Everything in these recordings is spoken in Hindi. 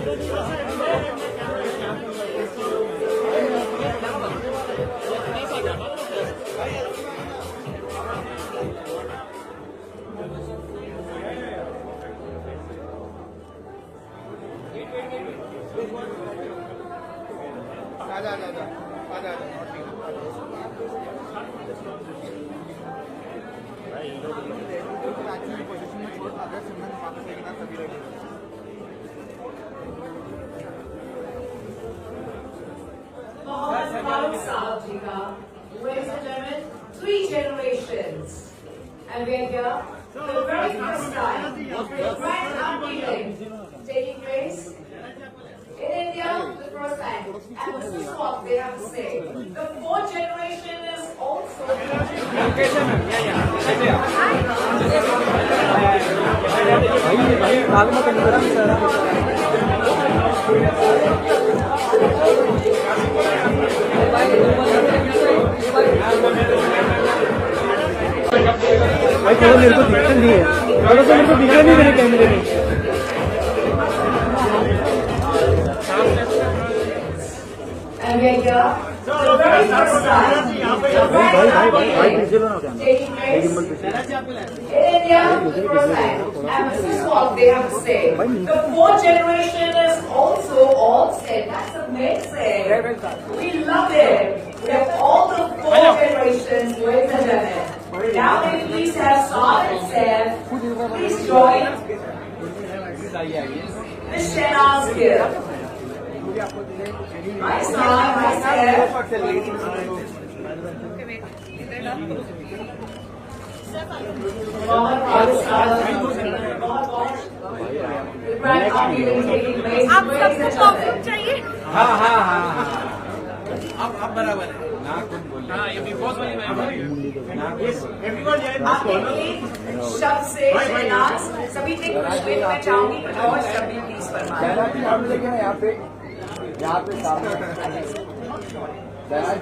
Ladies and gentlemen, 3 generations, and we are here for the very first time for a grand unveiling taking place in India for the first time. And this is what they have to say. The 4th generation is also. भाई थोड़ा मेरे को दिक्कत नहीं है, थोड़ा सा मेरे को दिख रहा नहीं मेरे कैमरे में। And we are here for the very first time taking place in India for the first time. And this is what they have to say. The 4th generation is also all said. That's amazing. We love it. We have all the 4 generations, ladies and gentlemen. Now may we please have Saad and Sam please join the Shehnaz here. Hi Saad, hi Sam. आप सबको पॉपकॉर्न चाहिए? हाँ हाँ हाँ अब बराबर है ना कुछ बोल। हाँ ये बिग बॉस वाली आपके एक शब्द से शहनाज सभी ने कुछ भी मैं चाहूंगी और सभी प्लीज फरमाएं। यहाँ पे सामने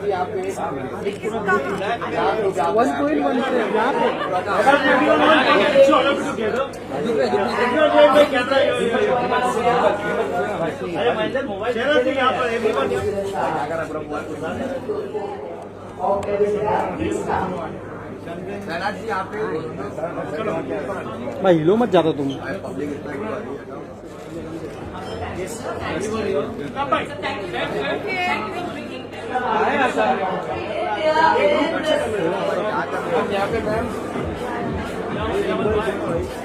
जी यहाँ पे 1.1 भाई हिलो मत जाता तुम।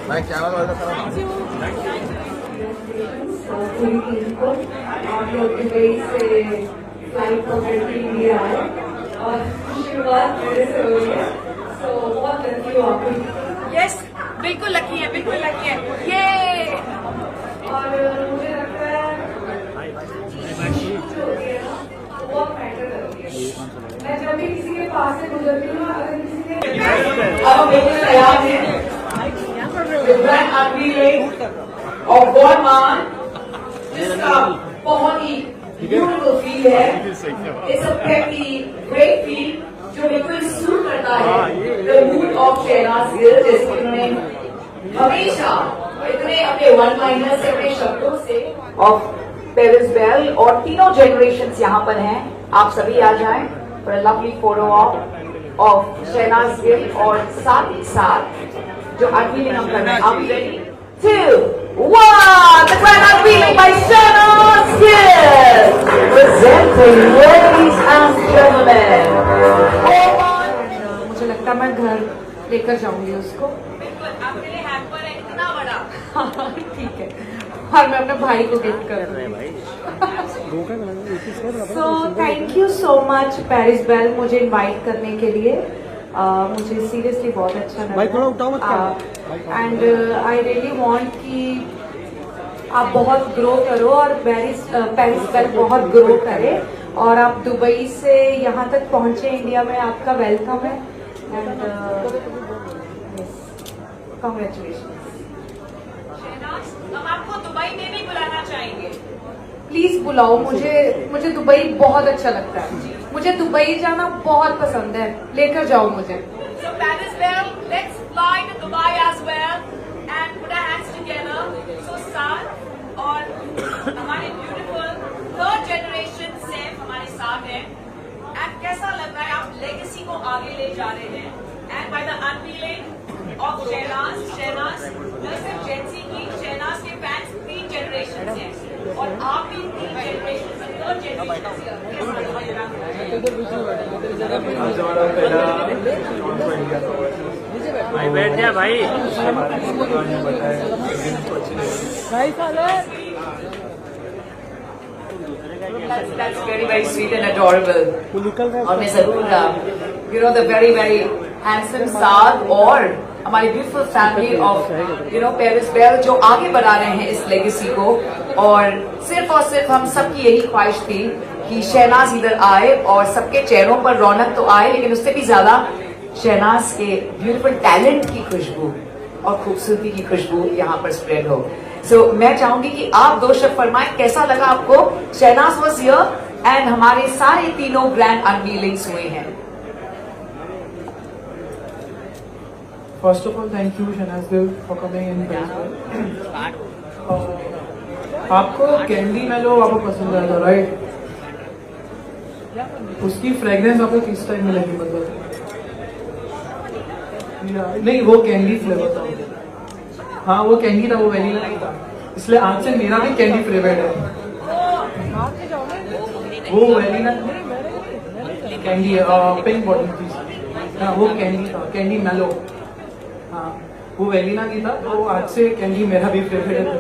मैं क्या आप लोग दुबई से फ्लाइट पकड़ के लिए आए और शुरुआत मेरे से हो रही है, तो बहुत लकी हो आप। यस, बिल्कुल लकी है, बिल्कुल लकी है ये। और मुझे लगता है जो होती है ना बहुत मैटर करती है। मैं जब भी किसी के पास से गुजरती हूँ, अगर किसी ने अब बिल्कुल तैयार है ग्रैंड अनवीलिंग और गॉडमान जिसका बहुत ही ब्यूटीफुल फील है। It's a peppy great feel जो बिल्कुल सूट करता है the mood of Shehnaaz Gill, जैसे कि उन्होंने हमेशा इतने अपने वन लाइनर से अपने शब्दों से ऑफ पेरिस बेल और तीनों जनरेशंस यहाँ पर हैं। आप सभी आ जाएं for a lovely photo of Shehnaaz Gill और साथ ही साथ जो अनवीलिंग हम कर रहे हैं। आप ready? 2, 1, the grand unveiling by Shehnaz Gill, presenting ladies and gentlemen. मुझे लगता है मैं घर लेकर जाऊंगी उसको। बिल्कुल, आपके लिए हैम्पर है इतना बड़ा। ठीक है, और मैं अपने भाई को गिफ्ट कर रही हूँ। So thank you so much Paris Bell मुझे इनवाइट करने के लिए। मुझे सीरियसली बहुत अच्छा लगा एंड आई रियली वांट कि आप बहुत ग्रो करो और पेरिस बेल बहुत ग्रो करे और आप दुबई से यहाँ तक पहुँचे। इंडिया में आपका वेलकम है एंड कॉन्ग्रेचुलेशन। हम आपको दुबई में भी बुलाना चाहेंगे। प्लीज बुलाओ मुझे दुबई बहुत अच्छा लगता है। मुझे दुबई जाना बहुत पसंद है, लेकर जाओ मुझे। So Paris Bell, let's fly to Dubai as well and put our hands together. So Saad और हमारे ब्यूटीफुल थर्ड जनरेशन सैफ हमारे साथ हैं एंड कैसा लग रहा है आप लेगेसी को आगे ले जा रहे हैं and by the unveiling of Shehnaaz न सिर्फ जेंसी की शहनाज के फैंस 3 जनरेशन हैं और आप भी 3 जनरेशन से थर्ड जनरेशन से आज हमारा पहला भाई बैठ जा भाई That's very very sweet and adorable. और मैं जरूर the very very handsome Saad और हमारी beautiful family of Paris Bell जो आगे बढ़ा रहे हैं इस लेगेसी को और सिर्फ हम सबकी यही ख्वाहिश थी कि शहनाज इधर आए और सबके चेहरों पर रौनक तो आए लेकिन उससे भी ज्यादा शहनाज के ब्यूटीफुल टैलेंट की खुशबू और खूबसूरती की खुशबू यहाँ पर स्प्रेड हो। सो मैं चाहूंगी कि आप 2 शब्द फरमाएं कैसा लगा आपको। शहनाज वाज हियर एंड हमारे सारे तीनों ग्रैंड अनवीलिंग्स हुए हैं। First of all, thank you, Shahnaz Gill, for coming in. आपको कैंडी मेलो आपको पसंद आया था, राइट? उसकी फ्रेग्रेंस आपको किस टाइम मिलेगी मतलब? नहीं, वो कैंडी फ्लेवर था। हाँ, वो कैंडी था, वो वैनिला नहीं था। इसलिए आज से मेरा भी कैंडी फेवरेट है। वो वैनिला कैंडी है, पिंक बॉटल की। हाँ, वो कैंडी था, कैंडी मेलो। हाँ, वो वैनिला की था, तो आज से कैंडी मेरा भी फेवरेट है।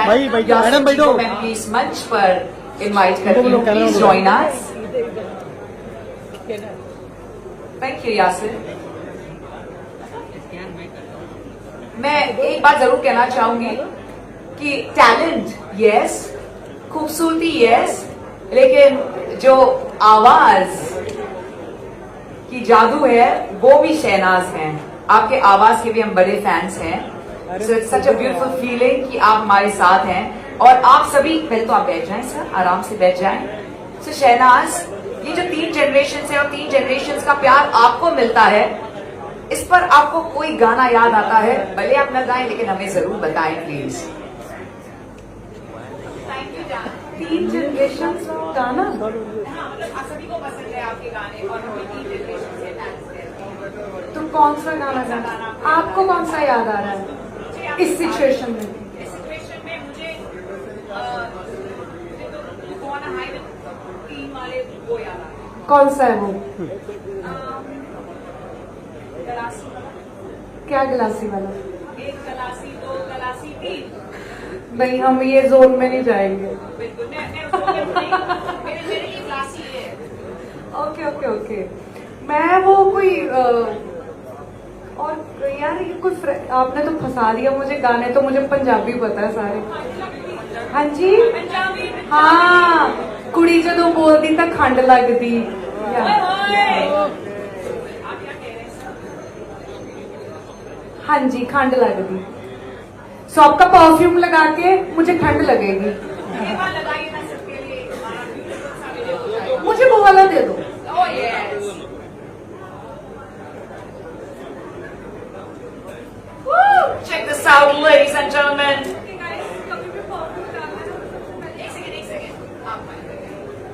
भाई मैडम बैठो, मैं प्लीज मंच पर इनवाइट करती हूँ, please join us. Thank you Yasir. मैं एक बात जरूर कहना चाहूंगी कि टैलेंट यस, खूबसूरती यस, लेकिन जो आवाज की जादू है वो भी शहनाज है। आपके आवाज के भी हम बड़े फैंस हैं। सच अ ब्यूटीफुल फीलिंग कि आप हमारे साथ हैं और आप सभी पहले तो आप बैठ जाएं सर, आराम से बैठ जाएं। सो शहनाज, ये जो 3 जनरेशन है और 3 जनरेशन का प्यार आपको मिलता है, इस पर आपको कोई गाना याद आता है? भले आप न गाएं लेकिन हमें जरूर बताएं प्लीज। 3 जनरेशन गाना सभी को पसंद है आपके गाने और हम 3 जनरेशन से फैंस हैं। तो कौन सा गाना गाना आपको कौन सा याद आ रहा है इस सिचुएशन में? इस सिचुएशन में मुझे वाले वो याद आ रहा है। कौन सा है वो? गलासी वाला। क्या गलासी वाला? 1 गलासी 2 गलासी 3। नहीं, हम ये जोन में नहीं जाएंगे। बिल्कुल, मेरे लिए गलासी है। Okay okay okay. मैं वो कोई और यार ये कुछ आपने तो फंसा दिया मुझे। गाने तो मुझे पंजाबी पता है सारे। हाँ जी, हाँ, कुड़ी जदों बोलदी तां खंड लगदी। हाँ जी, खंड लगदी। सो आपका परफ्यूम लगा के मुझे ठंड लगेगी। मुझे वो वाला दे दो। Check this out, ladies and gentlemen.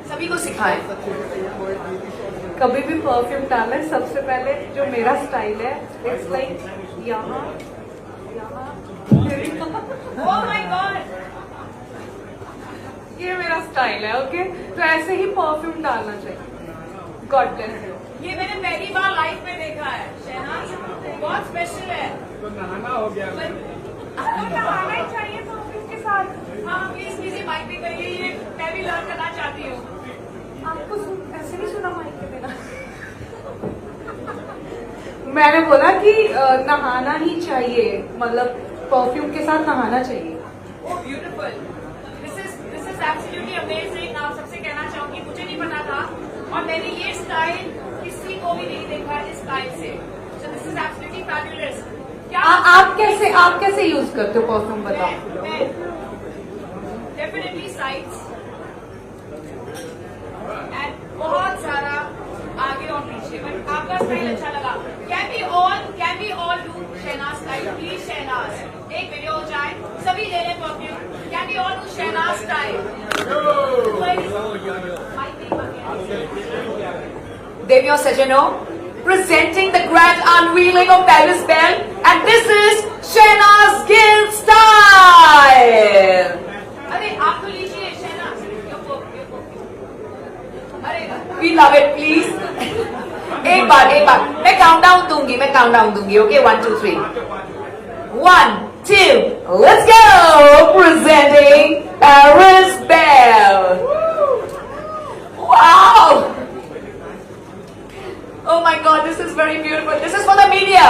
सभी को सिखाएं। कभी भी परफ्यूम डालना है, सबसे पहले जो मेरा स्टाइल है, इट्स लाइक यहाँ यहाँ। Oh my God! ये मेरा स्टाइल है, ओके? तो ऐसे ही परफ्यूम डालना चाहिए। Got it. ये मैंने पहली बार लाइफ में देखा है। शहनाज बहुत स्पेशल है। तो नहाना हो गया। नहाना ही चाहिए परफ्यूम के साथ। हाँ, प्लीज मुझे माइक पे करिए, ये मैं भी लर्न करना चाहती हूँ। आपको ऐसे नहीं सुना माइक पे देना? मैंने बोला कि नहाना ही चाहिए, मतलब परफ्यूम के साथ नहाना चाहिए। Oh beautiful, this is absolutely amazing. आप सबसे कहना चाहूंगी, मुझे नहीं पता था और मैंने ये स्टाइल किसी को भी नहीं देखा इस स्टाइल से। So this is absolutely fabulous. क्या आप कैसे यूज करते हो परफ्यूम, बताओ? डेफिनेटली साइड्स एंड बहुत सारा आगे और पीछे, बट आपका स्टाइल अच्छा लगा। Can we all do Shehnaaz time please Shehnaaz एक वीडियो हो जाए सभी ले लें perfume can we all do Shehnaaz time Devio Sejano presenting the grand unveiling of Paris Belle and this is Shehnaz Gill style. अरे आप तो लीजिए शहनाज अरे we love it please. एक बार मैं काउंटडाउन दूंगी okay 1 2 3 1 2 let's go presenting Paris Belle. Wow. Oh my God, this is very beautiful. This is for the media.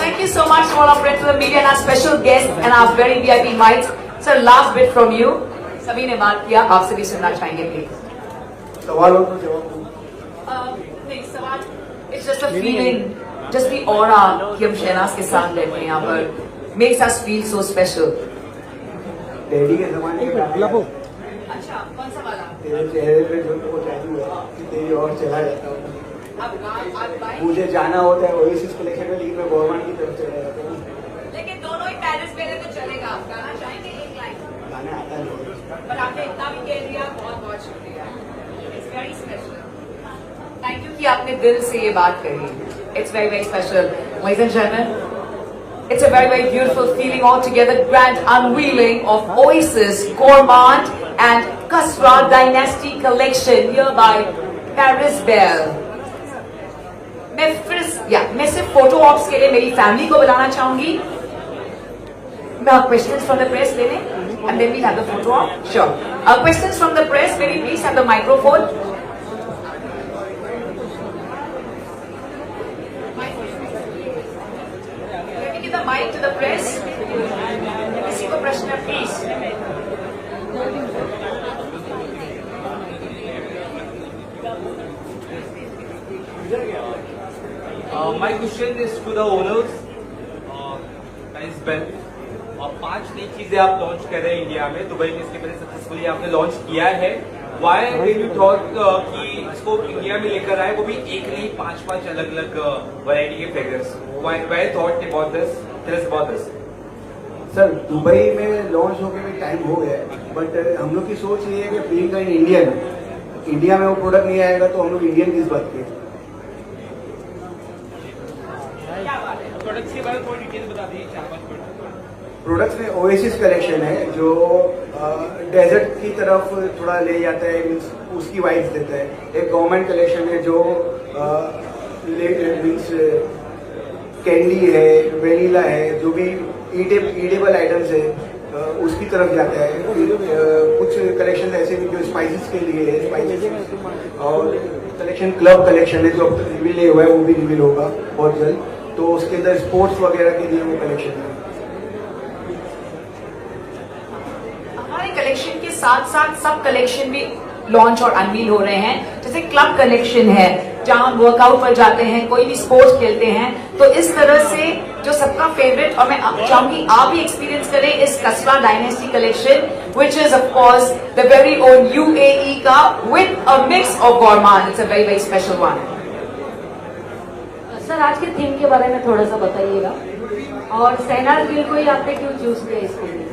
Thank you so much to all our friends of the media and our special guests and our very VIP invites. Sir, last bit from you. सभी ने बात किया, आपसे भी सुनना चाहेंगे प्लीज. सवाल हो तो जवाब दो. नहीं सवाल. It's just a feeling, just the aura कि हम शहनाज के साथ रहते हैं यहाँ पर makes us feel so special. Daddy के जमाने में अच्छा, कौन सा वाला? तेरे चेहरे पे जो वो टैटू है कि तेरी और चला जाता हूँ. मुझे जाना होता है ओएसिस कलेक्शन में लेकिन मैं गवर्नमेंट की तरफ चला जाता हूँ. लेकिन दोनों ही पेरिस में तो चलेगा. आप गाना चाहेंगे एक लाइन? गाना आता नहीं. पर आपने इतना भी कह दिया, बहुत बहुत शुक्रिया. It's very special. Thank you कि आपने दिल से ये बात कही. It's very very special. Ladies and gentlemen, it's a very very beautiful feeling altogether. Grand unveiling of Oasis Gourmand and Kasra Dynasty collection here by Paris Belle. मैं सिर्फ फोटो ऑप्स के लिए मेरी फैमिली को बुलाना चाहूंगी. मैं क्वेश्चंस फ्रॉम द प्रेस लेने and then we'll have the photo op. Sure. Questions from the press, very please have the microphone. Let me give the mic to the press. किसी को प्रश्न है please. My question is to the owners, Paris Belle. और 5 नई चीजें आप लॉन्च कर रहे हैं इंडिया में. दुबई में इसके पहले सक्सेसफुली आपने लॉन्च किया है. Why did you thought कि इसको इंडिया में लेकर आए, वो भी एक नहीं 5 अलग अलग वैरायटी के fragrance. Why thought about this? Tell us about this. Sir Dubai में लॉन्च होके भी टाइम हो गया है बट हम लोग की सोच ये है कि बीइंग इन इंडियन, इंडिया में वो प्रोडक्ट नहीं आएगा तो हम लोग इंडियन किस बात के. प्रोडक्ट्स के बारे में थोड़ी डिटेल बता दीजिए. 4-5 प्रोडक्ट्स में ओएसिस कलेक्शन है जो डेजर्ट की तरफ थोड़ा ले जाता है, मीन्स उसकी वाइब्स देता है. एक गवर्नमेंट कलेक्शन है जो मीन्स कैंडी है, वेनिला है, जो भी ईटेबल आइटम्स है उसकी तरफ जाता है. कुछ कलेक्शन ऐसे भी जो स्पाइसेस के लिए है, स्पाइसेस. और कलेक्शन क्लब कलेक्शन है जो अब तक रिवील नहीं हुआ है, वो भी रिवील होगा बहुत जल्द. तो उसके अंदर स्पोर्ट्स वगैरह के लिए वो कलेक्शन है. हमारे कलेक्शन के साथ साथ सब कलेक्शन भी लॉन्च और अनवील हो रहे हैं. जैसे क्लब कलेक्शन है जहां हम वर्कआउट पर जाते हैं, कोई भी स्पोर्ट्स खेलते हैं, तो इस तरह से जो सबका फेवरेट, और मैं चाहूंगी आप भी एक्सपीरियंस करें इस कसरा dynasty collection which is of course the very own UAE का with a mix of gourmand. It's a very very special one. Sir आज के थीम के बारे में थोड़ा सा बताइएगा और शहनाज गिल को ही आपने क्यों चूज किया इसके लिए?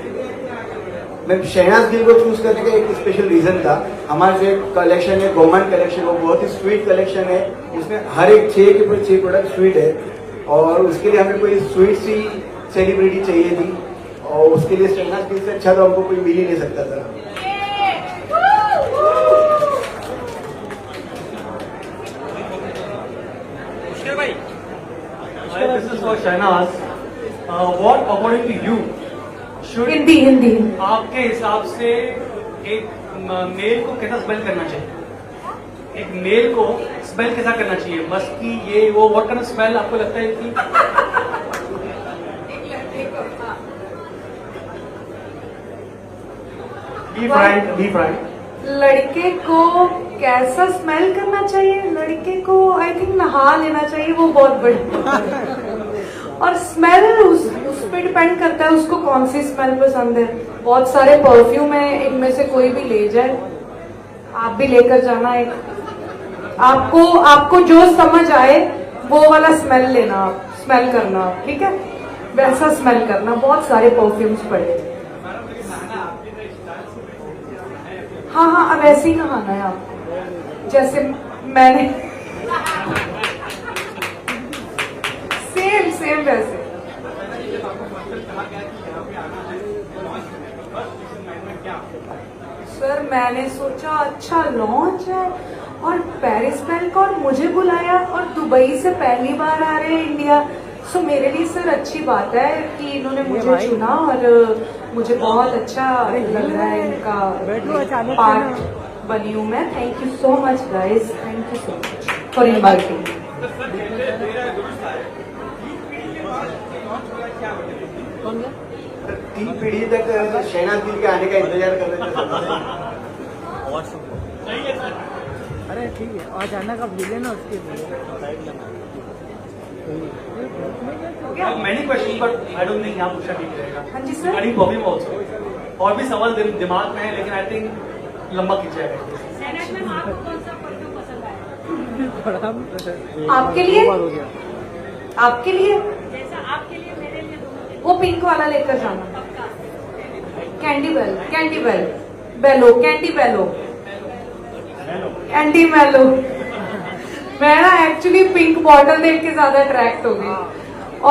मैं शहनाज गिल को चूज करने का एक स्पेशल रीजन था. हमारा जो कलेक्शन है गवर्नमेंट कलेक्शन, वो बहुत ही स्वीट कलेक्शन है. उसमें हर एक 6 के 6 प्रोडक्ट स्वीट है और उसके लिए हमें कोई स्वीट सी सेलिब्रिटी चाहिए थी और उसके लिए शहनाज गिल से अच्छा तो हमको कोई मिल ही नहीं सकता था. This is for Shehnaz. What according to you should Hindi आपके हिसाब से एक मेल को कैसा स्मेल करना चाहिए? एक मेल को स्मेल कैसा करना चाहिए? मस्की ये वो व्हाट काइंड ऑफ स्मेल आपको लगता है कि बी फ्रैंक लड़के को कैसा स्मेल करना चाहिए? लड़के को आई थिंक नहा लेना चाहिए, वो बहुत बड़ी और स्मेल उस पर डिपेंड करता है उसको कौन सी स्मेल पसंद है. बहुत सारे परफ्यूम है, इनमें से कोई भी ले जाए. आप भी लेकर जाना. एक आपको जो समझ आए वो वाला स्मेल लेना, आप स्मेल करना, ठीक है? वैसा स्मेल करना, बहुत सारे परफ्यूम्स पड़े। हाँ हाँ, अब ऐसे ही नहाना है आपको, जैसे मैंने सेम सेम वैसे। सर मैंने सोचा अच्छा लॉन्च है और पेरिस बैंक और मुझे बुलाया और दुबई से पहली बार आ रहे हैं इंडिया, सो मेरे लिए सर अच्छी बात है कि इन्होंने मुझे चुना और मुझे बहुत अच्छा लग रहा है इनका पार्ट बनी हूँ मैं। Thank you so much guys, thank you so much for inviting. तीन पीढ़ी तक शहनाज गिल के आने का इंतजार कर रहे थे। अरे ठीक है, और जाना कब ले लेना उसके Many questions, but I don't think यहाँ पूछना ठीक रहेगा। हाँ जी सर। Regarding perfume also, और भी सवाल दिमाग में है, लेकिन I think लंबा खींच जाएगा। आपके लिए, आपके लिए वो पिंक वाला लेकर जाना। कैंडी बेल, कैंडी बेल, बेलो, कैंडी बेलो, कैंडी मेलो। मैं ना एक्चुअली पिंक बॉटल देख के ज्यादा अट्रैक्ट हो गई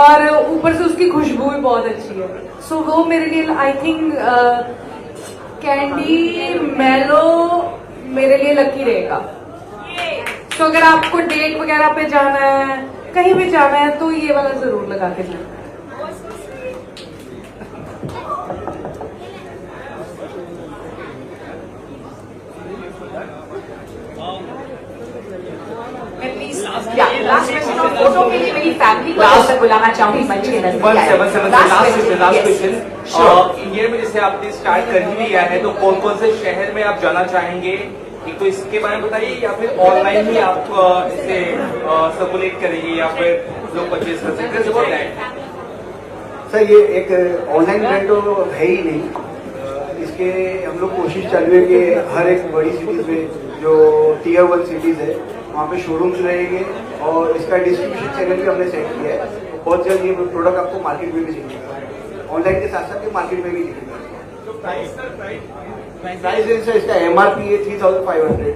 और ऊपर से उसकी खुशबू भी बहुत अच्छी है, सो वो मेरे लिए आई थिंक कैंडी मेलो मेरे लिए लकी रहेगा। तो अगर आपको डेट वगैरह पे जाना है, कहीं भी जाना है, तो ये वाला जरूर लगा के जाना। लास्ट क्वेश्चन और फोटो के लिए मेरी फैमिली को तक बुलाना चाहूंगी मंच के नजदीक। लास्ट क्वेश्चन, इंडिया में जैसे आपने स्टार्ट कर ही लिया है, तो कौन कौन से शहर में आप जाना चाहेंगे? एक तो इसके बारे में बताइए, या फिर ऑनलाइन ही आप इसे सर्कुलेट करेंगे या फिर लोग परचेज कर सकते हैं? सर ये एक ऑनलाइन ब्रांड तो है ही नहीं, इसके हम लोग कोशिश चालू है कि हर एक बड़ी सिटीज में जो टीयर 1 सिटीज है वहाँ पे शोरूम्स रहेंगे और इसका डिस्ट्रीब्यूशन चैनल भी हमने सेट किया है। बहुत जल्द ये प्रोडक्ट आपको मार्केट में भी दिखेगा, ऑनलाइन के साथ साथ ये मार्केट में भी दिखेगा। प्राइस रेंज है इसका MRP है 3500।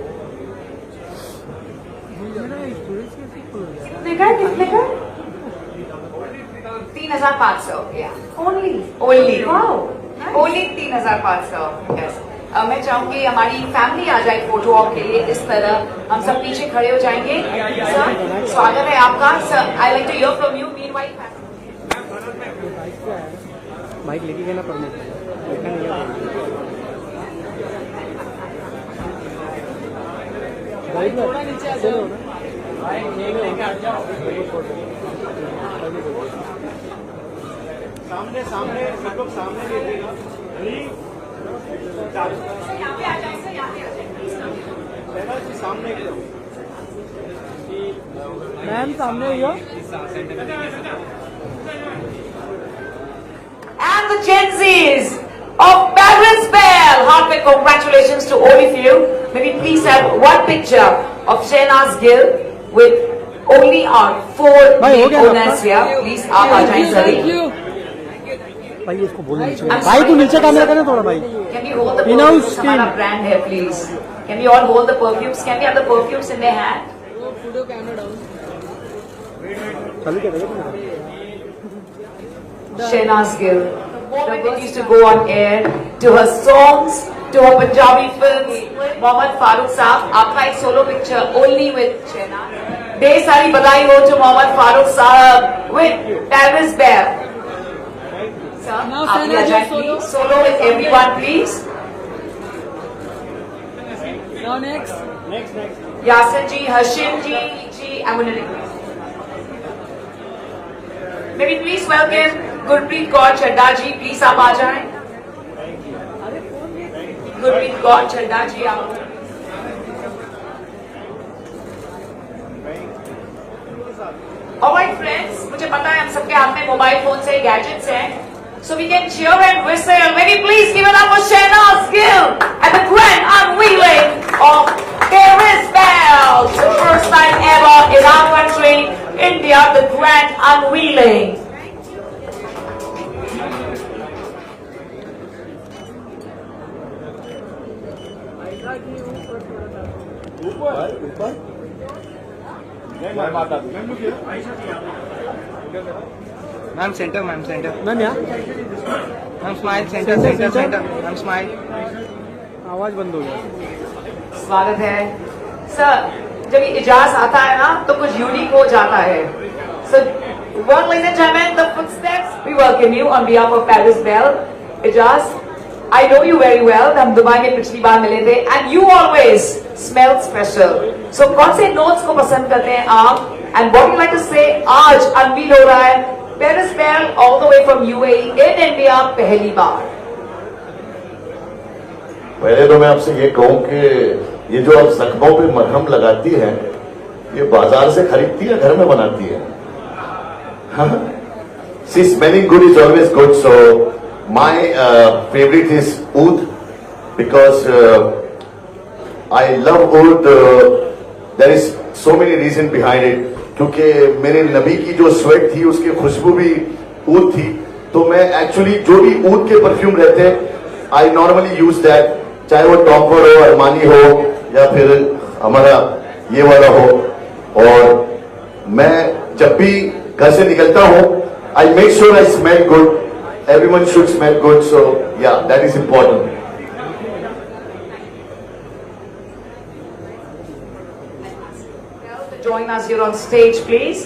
कितने का, कितने का? 3500। Only wow, only 3500। यस, मैं चाहूंगी हमारी फैमिली आ जाए फोटो ऑप के लिए। इस तरह हम सब पीछे खड़े हो जाएंगे। सर स्वागत है आपका। Sir I like to hear from you. Meanwhile mic लेके गया ना परमिट थोड़ा नीचे आ जाओ सामने सामने सब लोग सामने लीजिएगा। यहाँ पे आ जाए सर, यहाँ पे आ जाए प्लीज। सामने मैम सामने आइयो। And the Gen Zs of Paris Bell, heartfelt congratulations to all of you. Maybe please have one picture of Shehnaz Gill with only our 4 main owners here. Please, आप आ जाएं सभी। भाई इसको बोलो नीचे, भाई तू नीचे कैमरा करना थोड़ा भाई। Can we hold the perfumes? हमारा brand है, please. Can we all hold the perfumes? Can we have the perfumes in their hand? चालू कर देगा Shehnaz Gill. The moment it used to go on air, to her songs, to her Punjabi films. Mohammad Farooq साहब, आपका एक solo picture only with Shehnaz. ढेर सारी बधाई हो to Mohammad Farooq साहब with Paris Bell. Sir, आप भी आ जाएं please. Solo with everyone please. Now next. Yasin ji, Hashim ji, I'm going to request. Maybe please welcome Gurpreet Kaur Chadda ji. Please आप आ जाएं. Gurpreet Kaur Chadda ji आप. Alright friends, मुझे पता है हम सबके हाथ में मोबाइल फोन से गैजेट्स हैं. So we can cheer and whistle. Maybe please give it up for Shehnaz Gill at the grand unveiling of Paris Bells. The first time ever in our country, India, the grand unveiling. Ma'am centre, ma'am centre, ma'am यहाँ, ma'am smile, centre centre centre, ma'am smile. आवाज बंद हो गया। स्वागत है सर। जब ये इजाज आता है ना तो कुछ यूनिक हो जाता है। So, well, ladies and gentlemen, the footsteps, we welcome you on behalf of Paris Bell. Ijaz, I know you very well. हम दुबई में पिछली बार मिले थे, and you always smell special. So, कौन से notes को पसंद करते हैं आप? And what you like to say? आज अनवील हो रहा है Paris Bell all the way from UAE in India पहली बार। पहले तो मैं आपसे ये कहूं कि ये जो आप जख्मों पे मरहम लगाती हैं, ये बाजार से खरीदती है, घर में बनाती है? See, smelling good is always good. So my favorite is oud because I love oud. There is so many reasons behind it. क्योंकि मेरे नबी की जो स्वेट थी उसकी खुशबू भी ऊद थी, तो मैं एक्चुअली जो भी ऊद के परफ्यूम रहते हैं आई नॉर्मली यूज दैट, चाहे वो टॉम फॉर्ड हो, अरमानी हो या फिर हमारा ये वाला हो। और मैं जब भी घर से निकलता हूं I make sure I smell good, everyone should smell good, so yeah that is important. Join us here on stage, please.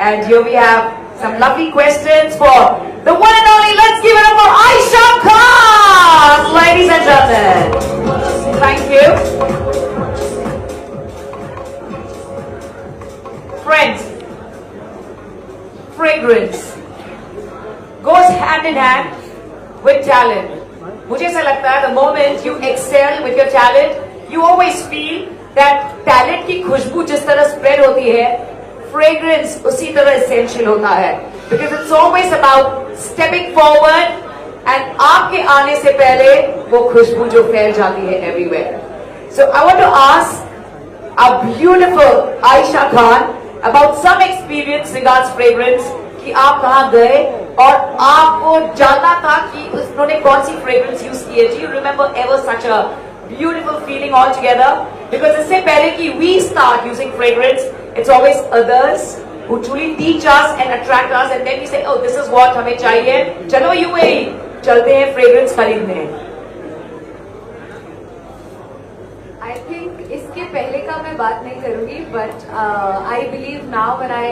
And here we have some lovely questions for the one and only. Let's give it up for Aisha Khan, ladies and gentlemen. Thank you. Friends, fragrance goes hand in hand with talent. मुझे ऐसा लगता है the moment you excel with your talent, you always feel that talent की खुशबू जिस तरह स्प्रेड होती है, फ्रेग्रेंस उसी तरह एसेंशियल होता है, because it's always about stepping forward and आपके आने से पहले वो खुशबू जो फैल जाती है everywhere. So I want to ask a beautiful Ayesha Khan about some experience regards fragrance, कि आप कहाँ गए और आपको जानना था कि उन्होंने कौन सी फ्रेग्रेंस यूज की है। Do you remember ever such a beautiful feeling all together? Because इससे पहले कि we start using fragrance, it's always others who truly teach us and attract us, and then we say, oh, this is what हमें चाहिए, चलो UAE चलते हैं fragrance खरीदने। I think इसके पहले का मैं बात नहीं करूंगी, but I believe now when I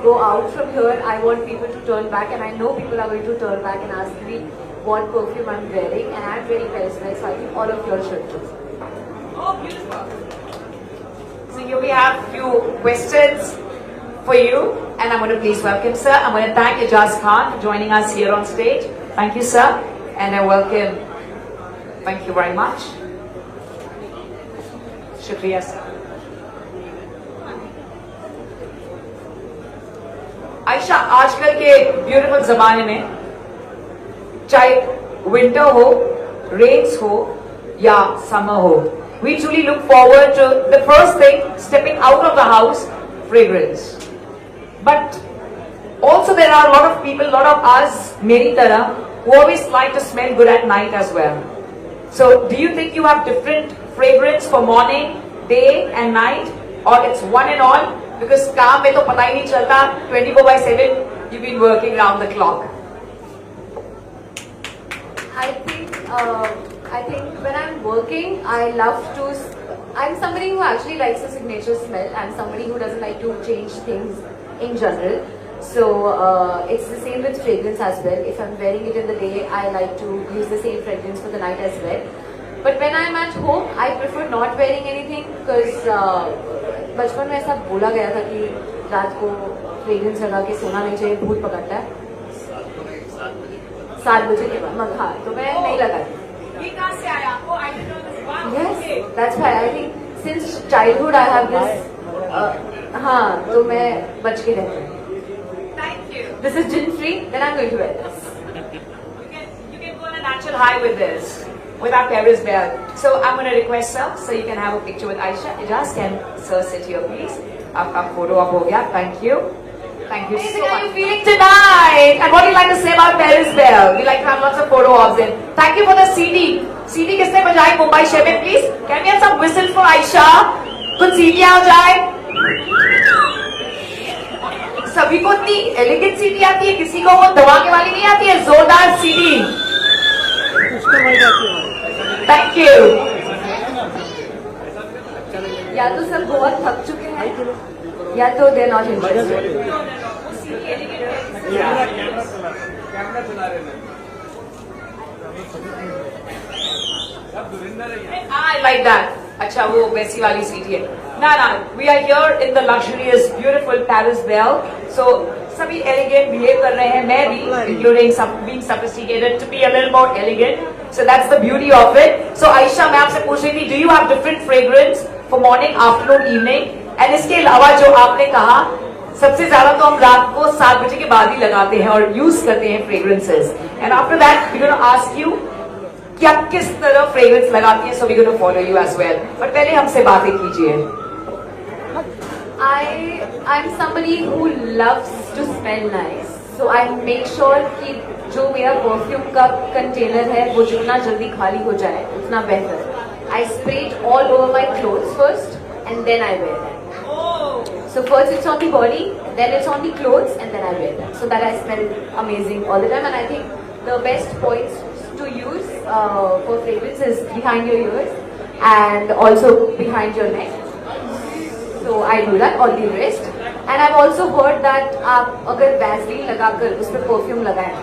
go out from here, I want people to turn back, and I know people are going to turn back and ask me what perfume I'm wearing, and I'm very personalized, so I think all of you should too. Oh, beautiful. So here we have a few questions for you, and I'm going to please welcome sir. I'm going to thank Ijaz Khan for joining us here on stage. Thank you, sir, and I welcome. Thank you very much. Shukriya, sir. Ayesha, आजकल के ब्यूटीफुल जमाने में चाहे विंटर हो, रेन्स हो या समर हो, we truly look forward to the first thing, stepping out of the house, fragrance. But also there are a lot of people, a lot of us, मेरी तरह, who always like to smell good at night as well. So do you think you have different fragrance for morning, day and night, or it's one and all? Because काम में तो पता ही नहीं चलता, 24/7 you've been working round the clock. I think when I'm working, I love to. I'm somebody who actually likes a signature smell. I'm somebody who doesn't like to change things in general. So it's the same with fragrance as well. If I'm wearing it in the day, I like to use the same fragrance for the night as well. But when I'm at home, I prefer not wearing anything because बचपन में ऐसा बोला गया था कि रात को फ्रेग्रेंस लगा के सोना नहीं चाहिए, भूत पकड़ता है 7 बजे के बाद। हाँ, तो मैं नहीं लगाती। ये कहाँ से आया आपको? I didn't know this. Wow. Yes, that's why I think since childhood I have this. हाँ, तो मैं बच के रहती हूँ। Thank you. This is gin free. Then I'm going to wear this. You can go on a natural high with this, with our Paris Bell. So I'm going to request sir, so you can have a picture with Aisha. Ijaz, can sir sit here please? आपका photo up हो गया. Thank you. Thank you Amazing, so how are you much. feeling tonight? And what do you like to say about Paris Bell? We like to have lots of photo ops in. Thank you for the CD. CD किसने बजाई मुंबई शहर में, please? Can we have some whistles for Aisha? कुछ सीढ़ियाँ हो जाए? सभी को इतनी एलिगेंट सीढ़ी आती है, किसी को वो धमाके वाली नहीं आती है, जोरदार सीढ़ी. Thank you. या तो सब बहुत थक चुके हैं या तो they not interested. I like that. अच्छा वो वैसी वाली सीट है. ना ना, we are here in the luxurious, beautiful Paris Bell. So सभी elegant behave कर रहे हैं, मैं भी, including some being sophisticated to be a little more elegant. So that's the beauty of it. So Aisha, मैं आपसे पूछ रही थी, do you have different fragrance for morning, afternoon, evening? And इसके अलावा जो आपने कहा, सबसे ज्यादा तो हम रात को 7 बजे के बाद ही लगाते हैं और यूज करते हैं fragrances. And after that, we're going to ask you कि आप किस तरह फ्रेग्रेंस लगाती हैं, so we're going to follow you as well. But पहले हमसे बातें कीजिए. I'm somebody who loves to smell nice, so I make sure कि जो मेरा परफ्यूम का कंटेनर है वो जितना जल्दी खाली हो जाए उतना बेहतर. I spray it all over my clothes first and then I wear them. So first it's on the body, then it's on the clothes and then I wear them, so that I smell amazing all the time. And I think the best points to use for fragrance is behind your ears and also behind your neck. So I do that on the wrist. And I've also heard that आप अगर Vaseline लगाकर उसमें perfume लगाएं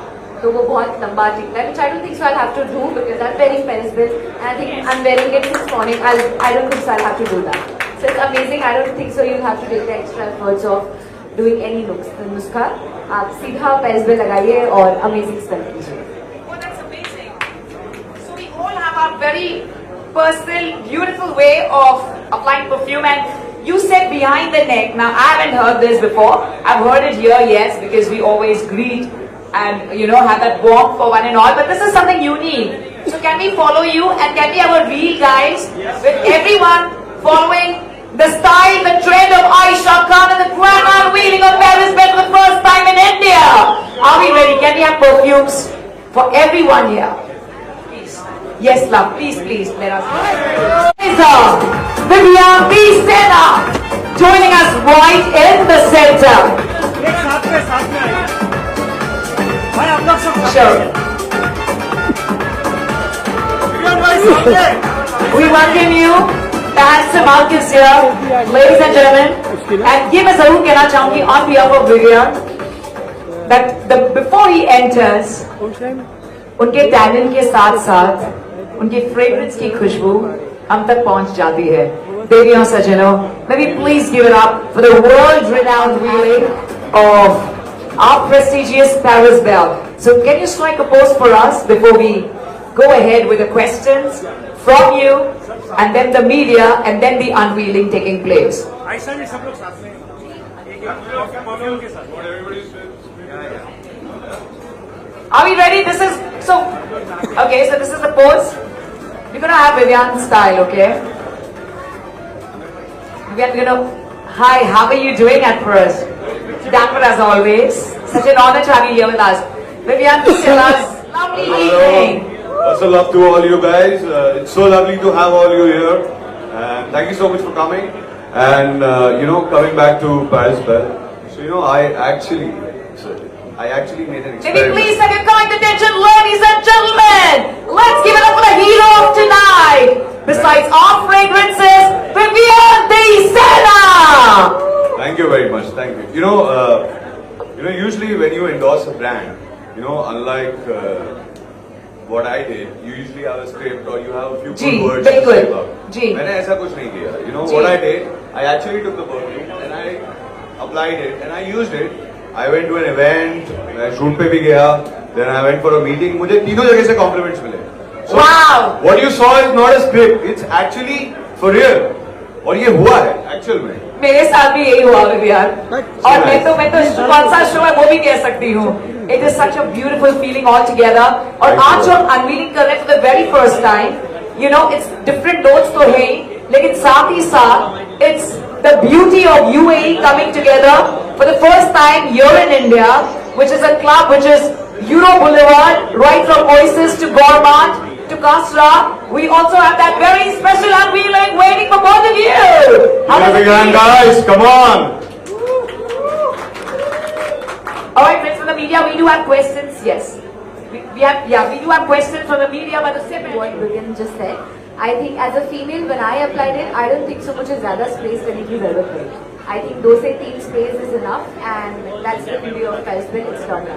तो वो बहुत लंबा टिकता है, which I don't think so I'll have to do because I'm wearing Paris Bell and I think I'm wearing it since morning. I don't think so I'll have to do that. So it's amazing. I don't think so you'll have to take the extra efforts of doing any नुस्खा. आप सीधा Paris Bell लगाइए और amazing smell कीजिए. Oh, that's amazing. So we all have our very personal, beautiful way of applying perfume, and you said behind the neck. Now I haven't heard this before. I've heard it here, yes, because we always greet and have that warmth for one and all. But this is something unique. So can we follow you and can we have a reel, guys, with everyone following the style, the trend of Aisha Khan and the grand unveiling of Paris Bell for the first time in India? Are we ready? Can we have perfumes for everyone here? Please. Yes, love. Please, please. Let us. Vivian B. Senna joining us right in the center. Sure. We welcome you, the handsome Marcus here, ladies and gentlemen. And ये मैं जरूर कहना चाहूंगी on behalf of Vivian that before he enters, उनके टैलेंट के साथ साथ उनकी फ्रेग्रेंस की खुशबू हम तक पहुंच जाती है. देवियों सज्जनों, may we please give it up for the world-renowned wheeling of our prestigious Paris Bell. So can you strike a pose for us before we go ahead with the questions from you and then the media and then the unveiling taking place. Are we ready? This is, so this is the pose. We're going to have Vivian style, okay? Vivian, hi, how are you doing at first? Dapper as always. Such an honor to have you here with us. Vivian, tell us, lovely evening. Also love to all you guys. It's so lovely to have all you here. And thank you so much for coming. And coming back to Paris Bell. So I actually made an experiment. Maybe please have your kind attention, ladies and gentlemen. Let's give it up for the hero of tonight. Besides our fragrances, Vivian D. Senna. Thank you very much. Thank you. Usually when you endorse a brand, unlike what I did, you usually have a script or you have a few good words to say about. मैंने ऐसा कुछ नहीं किया. What I did, I actually took the perfume and I applied it and I used it. I went to an event, मैं shoot पे भी गया, then I went for a meeting. मुझे तीनों जगह से compliments मिले. So wow! What you saw is not a script. It's actually for real. और ये हुआ है actual में. मेरे साथ भी यही हुआ विवियन. और मैं तो कौन सा शो है वो भी कह सकती हूँ. It is such a beautiful feeling all together. और आज जो हम unveiling कर रहे हैं for the very first time, it's different notes तो है, लेकिन साथ ही साथ it's the beauty of UAE coming together for the first time here in India, which is a club which is Euro Boulevard, right from Oasis to Gourmand to Kasra. We also have that very special unveiling waiting for both of you. How does it feel? guys, come on. All right, friends from the media, we do have questions. Yes, we do have questions from the media, but the same What Vivian just said. I think as a female, when I applied it, I don't think so much is zyada space करने की ज़रूरत है. I think 2 से 3 space is enough, and that's the beauty of Parisville. It's done.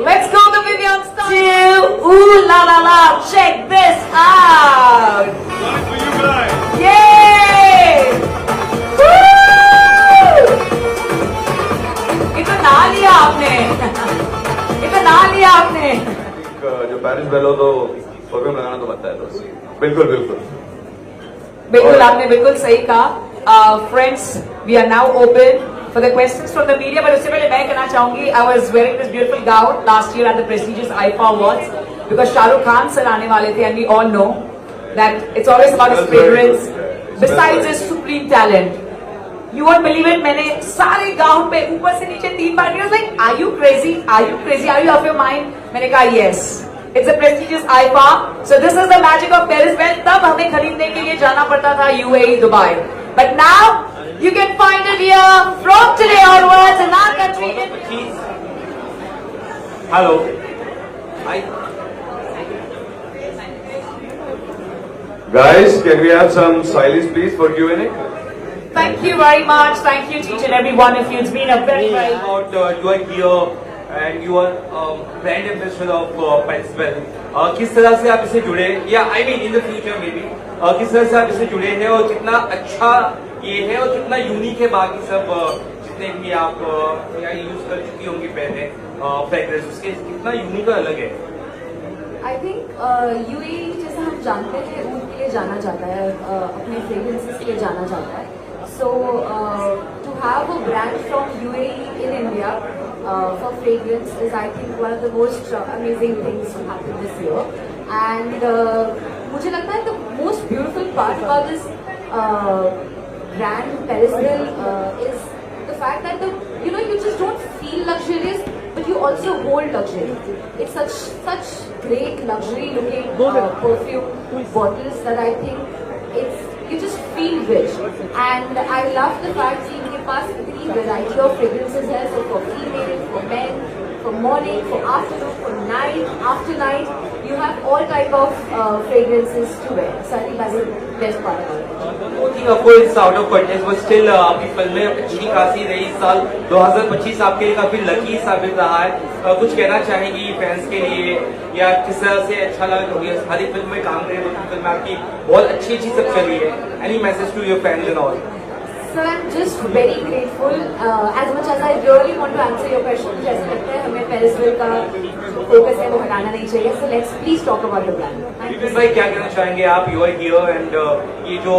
Let's go to Vivian Style. Ooh la la la! Check this out! For you guys. Yay! Woo! इतना लिया आपने. इतना लिया आपने. जो पेरिस बेल हो तो परफ्यूम लगाना तो बनता है दोस्त. बिल्कुल बिल्कुल. बिल्कुल आपने बिल्कुल सही कहा. Friends, we are now open for the questions from the media. But उससे पहले मैं कहना चाहूंगी, I was wearing this beautiful gown last year at the prestigious IFA Awards because Shahrukh Khan sir आने वाले थे, and we all know that it's always about his fragrance. Besides his supreme talent, you won't believe it. मैंने सारे गाउन पे ऊपर से नीचे 3 बार किया. I was like, are you crazy? Are you crazy? Are you off your mind? मैंने कहा yes. It's a prestigious IFA. So this is the magic of Parisville. तब हमें खरीदने के लिए जाना पड़ता था UAE, Dubai. But now you can find it here from today onwards in our country. Hello. Hi. Guys, can we have some silence please for Q&A? Thank you very much. Thank you to each and every one of you. It's been a very, very About you are here and you are brand ambassador of Parisville. किस तरह से आप इससे जुड़े? या I mean in the future maybe. किस तरह से आप इससे जुड़े हैं और कितना अच्छा ये है और कितना यूनिक है बाकी सब जितने भी आप या यूज कर चुकी होंगी पहले फ्रेग्रेंस उसके कितना यूनिक और अलग है? I think UAE जैसा हम जानते हैं ऊद के लिए जाना जाता है, अपने फ्रेग्रेंसेस के लिए जाना जाता है. So to have a brand from UAE in India for fragrance is I think one of the most amazing things to happen this year. And मुझे लगता है the most beautiful part about this brand Parisville is the fact that you just don't feel luxurious, but you also hold luxury. It's such great luxury looking perfume bottles that I think you just feel rich. And I love the fact that इनके पास इतनी variety of fragrances है, so for female, for men, for morning, for afternoon, for night, after night, you have all type of fragrances to wear. So I think that's the best part about it. I think of course out of context, but still आपकी फिल्में अच्छी खासी रही. इस साल 2025 आपके लिए काफी लकी साबित रहा है. कुछ कहना चाहेंगी फैंस के लिए या किस तरह से अच्छा लगा क्योंकि हर एक फिल्म में काम करे तो फिल्म आपकी बहुत अच्छी सब चली है. Any message to your fans and all? So I'm just very grateful. As much as I really want to answer your question, मुझे ऐसा लगता है हमें Parisville का फोकस है वो हटाना नहीं चाहिए. So let's please talk about the brand. Vipin भाई क्या कहना चाहेंगे आप? You are here and ये जो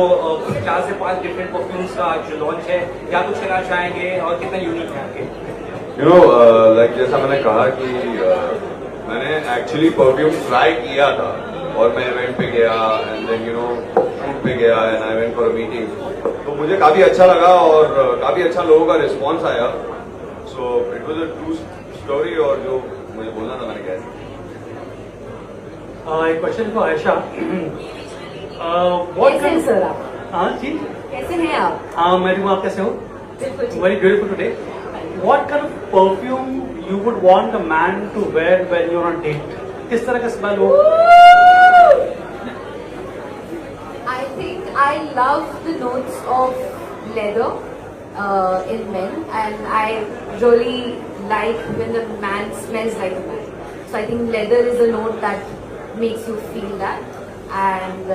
4 से 5 डिफरेंट परफ्यूम्स का आज लॉन्च है, क्या कुछ कहना चाहेंगे और कितना यूनिक है आपके? You know, like जैसा मैंने कहा कि मैंने एक्चुअली परफ्यूम ट्राई किया था और मैं इवेंट पे गया एंड देन शूट पे गया and I went for a meeting. तो मुझे काफी अच्छा लगा और काफी अच्छा लोगों का रिस्पांस आया. So it was a true story और जो मुझे बोलना था मैंने कह दिया. एक क्वेश्चन फॉर आयशा. कैसे हैं सर आप? हाँ जी. कैसे हैं आप? हाँ मैं भी आप कैसे हो? बिल्कुल ठीक. Very beautiful today. What kind of perfume you would want a man to wear when you're on date? किस तरह का स्मेल हो? I think I love the notes of leather in men, and I really like when the man smells like a man. So I think leather is a note that makes you feel that. And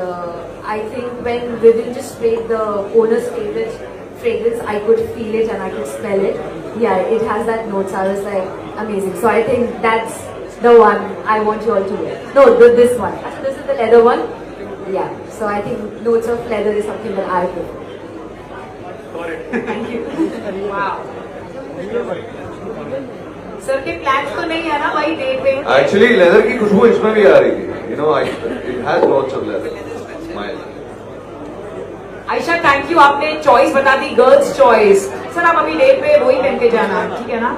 I think when Vivian just sprayed the owner's favorite fragrance, I could feel it and I could smell it. Yeah, it has that note. So I was like, amazing. So I think that's the one I want you all to wear. No, this one. This is the leather one. Yeah. So I think notes of leather is something that I prefer. Got it. Thank you. wow. Sir के प्लान्स तो नहीं है ना भाई डेट पे? एक्चुअली लेदर की खुशबू इसमें भी आ रही थी. It has lots of leather. Smile. Ayesha thank you, आपने चॉइस बता दी, गर्ल्स चॉइस। सर आप अभी डेट पे वही पहन के जाना, ठीक है ना?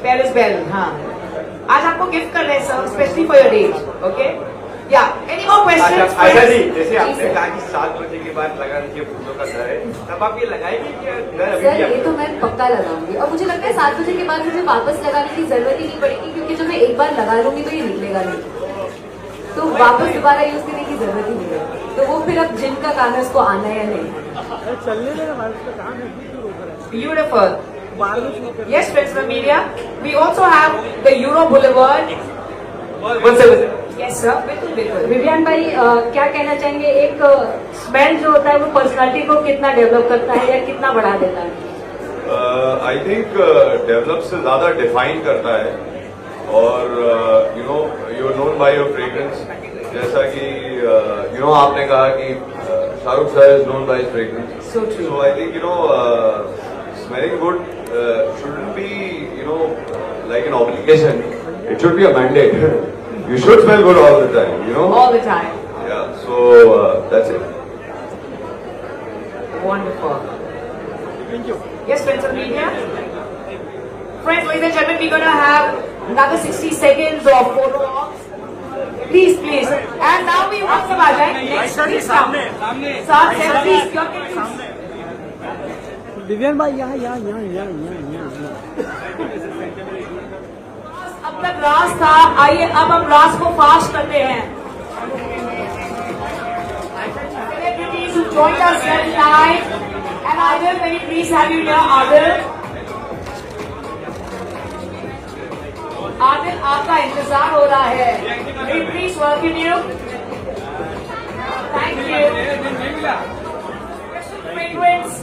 पेरिस बेल, हाँ। आज आपको गिफ्ट कर रहे हैं sir, specially for your date, okay? या any more questions? Ayesha ji, जैसे आपने कहा कि 7 बजे के बाद लगाने के फूलों का घर है, तब आप ये लगाएंगे क्या घर अभी सर भी ये तो मैं पक्का लगाऊंगी, और मुझे लगता है 7 बजे के बाद मुझे वापस लगाने की जरूरत ही नहीं पड़ेगी, क्योंकि जब मैं एक बार लगा लूंगी तो ये निकलेगा नहीं, तो वापस दोबारा यूज करने की जरूरत ही नहीं है। तो वो फिर अब जिनका काम है उसको आना है या नहीं। चलने देना हमारे उसका काम है, क्यों रोक रहा है? Beautiful. बाहर में शुरू कर। Yes, friends from media. We also have the Euro Boulevard. Yes, sir. बिल्कुल बिल्कुल। विवियन भाई क्या कहना चाहेंगे, एक स्मेल जो होता है वो पर्सनालिटी को कितना डेवलप करता है या कितना बढ़ा देता है? आई थिंक डेवलप से ज्यादा डिफाइन करता है, और you are known by your fragrance. जैसा कि आपने कहा कि Shahrukh sir is known by fragrance, so I think smelling good shouldn't be like an obligation, it should be a mandate. You should smell good all the time, All the time. Yeah, so that's it. Wonderful. Thank you. Yes, friends of media. Friends, ladies and gentlemen, we're gonna have another 60 seconds of photo ops. Please, please. And now we want some Ajay. Next, please come. Sir, selfies. Your please. Vivian भाई यहाँ अब तक रास था, आइए अब हम रास को फास्ट करते हैं। Celebrities who joined us tonight, and Adil, very please have you here, Adil. Adil, आपका इंतजार हो रहा है। Very please welcome you. Thank you. Fragrance.